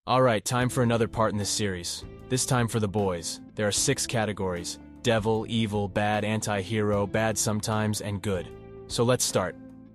Alright, time for another part in this series. This time for the boys. There are 6 categories: devil, evil, bad, anti-hero, bad sometimes, and good. So let's start.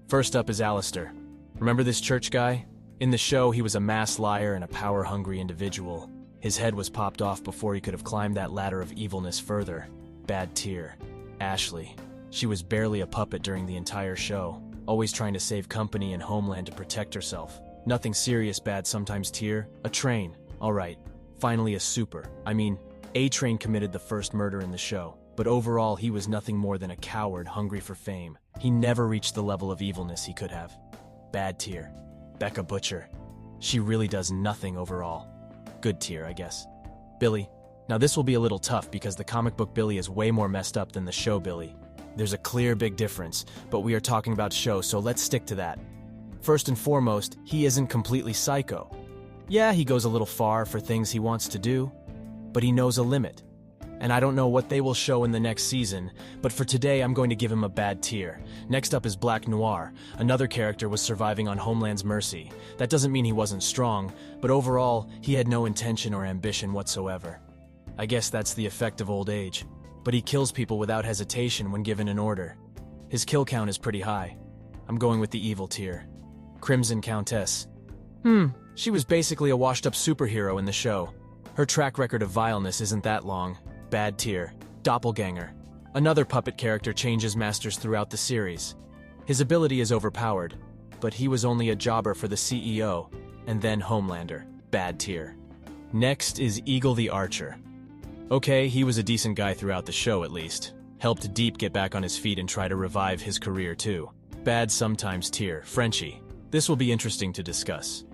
First up is Alastair. Remember this church guy? In the show, he was a mass liar and a power-hungry individual. His head was popped off before he could have climbed that ladder of evilness further. Bad tier. Ashley. She was barely a puppet during the entire show, always trying to save company and Homeland to protect herself. Nothing serious bad sometimes tier. A train. Alright. Finally a super. A-Train committed the first murder in the show, but overall he was nothing more than a coward hungry for fame. He never reached the level of evilness he could have. Bad tier. Becca Butcher. She really does nothing overall. Good tier, I guess. Billy. Now this will be a little tough because the comic book Billy is way more messed up than the show Billy. There's a clear big difference, but we are talking about show, so let's stick to that. First and foremost, he isn't completely psycho. Yeah, he goes a little far for things he wants to do, but he knows a limit. And I don't know what they will show in the next season, but for today I'm going to give him a bad tier. Next up is Black Noir. Another character was surviving on Homeland's mercy. That doesn't mean he wasn't strong, but overall, he had no intention or ambition whatsoever. I guess that's the effect of old age. But he kills people without hesitation when given an order. His kill count is pretty high. I'm going with the evil tier. Crimson Countess. She was basically a washed-up superhero in the show. Her track record of vileness isn't that long. Bad tier. Doppelganger. Another puppet character changes masters throughout the series. His ability is overpowered, but he was only a jobber for the CEO, and then Homelander. Bad tier. Next is Eagle the Archer. Okay, he was a decent guy throughout the show at least. Helped Deep get back on his feet and try to revive his career too. Bad sometimes tier. Frenchie. This will be interesting to discuss.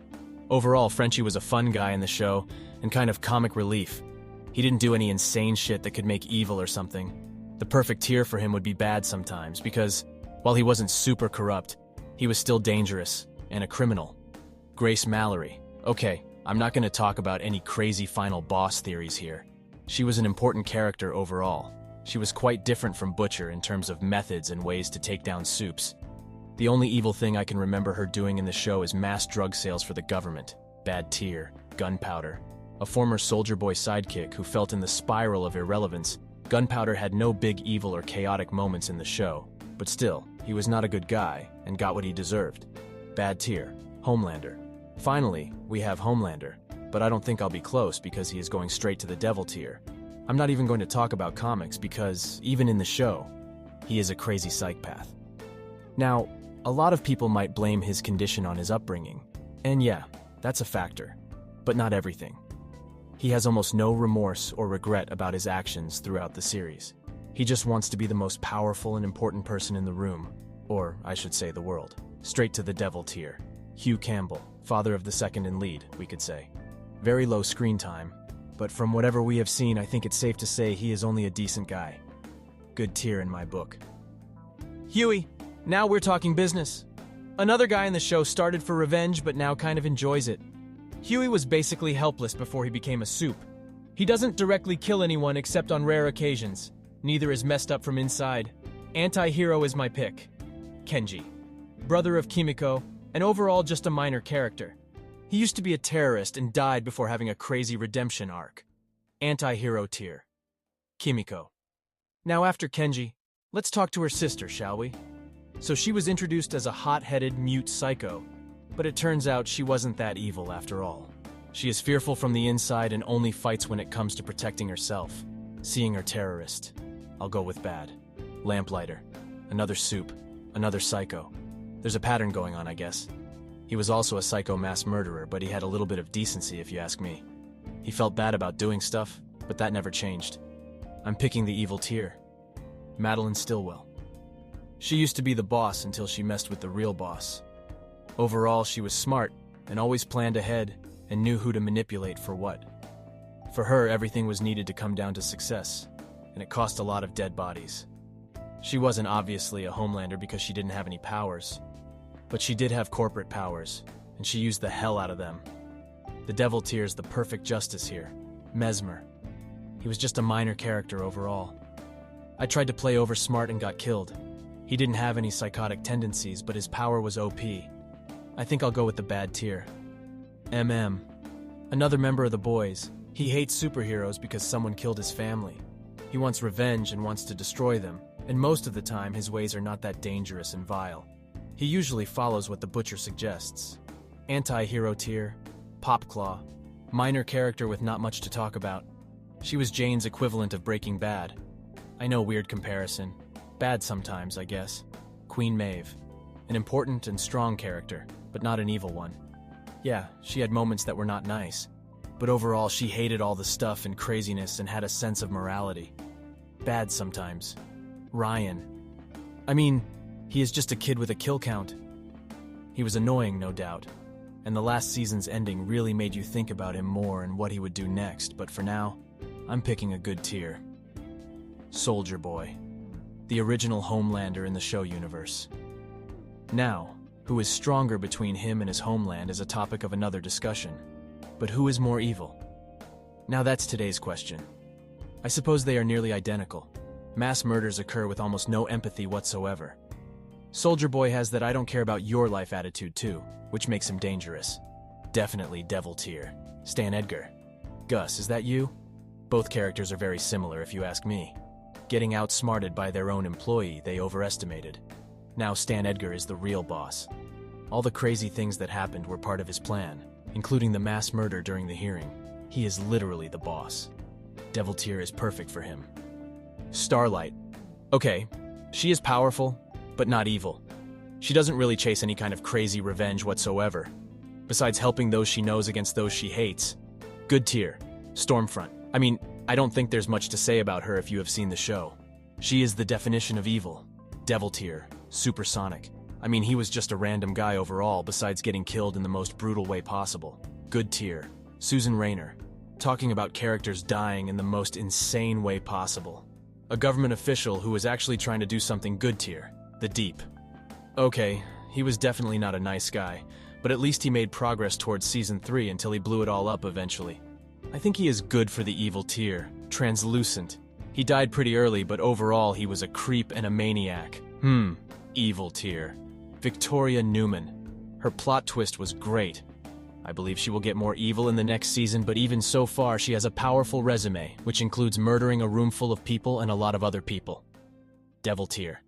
Overall, Frenchie was a fun guy in the show, and kind of comic relief. He didn't do any insane shit that could make evil or something. The perfect tier for him would be bad sometimes, because, while he wasn't super corrupt, he was still dangerous, and a criminal. Grace Mallory. Okay, I'm not going to talk about any crazy final boss theories here. She was an important character overall. She was quite different from Butcher in terms of methods and ways to take down Supes. The only evil thing I can remember her doing in the show is mass drug sales for the government. Bad tier. Gunpowder. A former Soldier Boy sidekick who felt in the spiral of irrelevance, Gunpowder had no big evil or chaotic moments in the show, but still, he was not a good guy and got what he deserved. Bad tier. Homelander. Finally, we have Homelander, but I don't think I'll be close because he is going straight to the devil tier. I'm not even going to talk about comics because, even in the show, he is a crazy psychopath. Now, a lot of people might blame his condition on his upbringing, and yeah, that's a factor, but not everything. He has almost no remorse or regret about his actions throughout the series. He just wants to be the most powerful and important person in the room, or I should say the world. Straight to the devil tier. Hugh Campbell, father of the second in lead, we could say. Very low screen time, but from whatever we have seen, I think it's safe to say he is only a decent guy. Good tier in my book. Hughie, now we're talking business. Another guy in the show started for revenge, but now kind of enjoys it. Hughie was basically helpless before he became a Supe. He doesn't directly kill anyone except on rare occasions. Neither is messed up from inside. Anti-hero is my pick. Kenji. Brother of Kimiko, and overall just a minor character. He used to be a terrorist and died before having a crazy redemption arc. Anti-hero tier. Kimiko. Now after Kenji, let's talk to her sister, shall we? So she was introduced as a hot-headed, mute psycho, but it turns out she wasn't that evil after all. She is fearful from the inside and only fights when it comes to protecting herself. Seeing her terrorist. I'll go with bad. Lamplighter. Another Supe. Another psycho. There's a pattern going on, I guess. He was also a psycho mass murderer, but he had a little bit of decency if you ask me. He felt bad about doing stuff, but that never changed. I'm picking the evil tier. Madelyn Stillwell. She used to be the boss until she messed with the real boss. Overall, she was smart and always planned ahead and knew who to manipulate for what. For her, everything was needed to come down to success, and it cost a lot of dead bodies. She wasn't obviously a Homelander because she didn't have any powers, but she did have corporate powers, and she used the hell out of them. The devil tier is the perfect justice here. Mesmer. He was just a minor character overall. I tried to play over smart and got killed. He didn't have any psychotic tendencies, but his power was OP. I think I'll go with the bad tier. MM. Another member of the boys. He hates superheroes because someone killed his family. He wants revenge and wants to destroy them, and most of the time his ways are not that dangerous and vile. He usually follows what the Butcher suggests. Anti-hero tier, Popclaw, minor character with not much to talk about. She was Jane's equivalent of Breaking Bad. I know, weird comparison. Bad sometimes, I guess. Queen Maeve. An important and strong character, but not an evil one. Yeah, she had moments that were not nice, but overall she hated all the stuff and craziness and had a sense of morality. Bad sometimes. Ryan. I mean, he is just a kid with a kill count. He was annoying, no doubt, and the last season's ending really made you think about him more and what he would do next, but for now, I'm picking a good tier. Soldier Boy. The original Homelander in the show universe. Now, who is stronger between him and his homeland is a topic of another discussion. But who is more evil? Now that's today's question. I suppose they are nearly identical. Mass murders occur with almost no empathy whatsoever. Soldier Boy has that I don't care about your life attitude too, which makes him dangerous. Definitely devil tier. Stan Edgar. Gus, is that you? Both characters are very similar if you ask me. Getting outsmarted by their own employee they overestimated. Now Stan Edgar is the real boss. All the crazy things that happened were part of his plan, including the mass murder during the hearing. He is literally the boss. Devil tier is perfect for him. Starlight. Okay, she is powerful, but not evil. She doesn't really chase any kind of crazy revenge whatsoever, besides helping those she knows against those she hates. Good tier. Stormfront. I mean, I don't think there's much to say about her if you have seen the show. She is the definition of evil. Devil tier. Supersonic. I mean, he was just a random guy overall, besides getting killed in the most brutal way possible. Good tier. Susan Raynor. Talking about characters dying in the most insane way possible. A government official who was actually trying to do something good tier. The Deep. Okay, he was definitely not a nice guy, but at least he made progress towards Season 3 until he blew it all up eventually. I think he is good for the evil tier. Translucent. He died pretty early, but overall he was a creep and a maniac. Evil tier. Victoria Neuman. Her plot twist was great. I believe she will get more evil in the next season, but even so far she has a powerful resume, which includes murdering a room full of people and a lot of other people. Devil tier.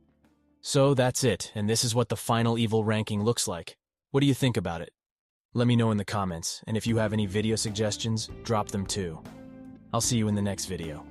So that's it, and this is what the final evil ranking looks like. What do you think about it? Let me know in the comments, and if you have any video suggestions, drop them too. I'll see you in the next video.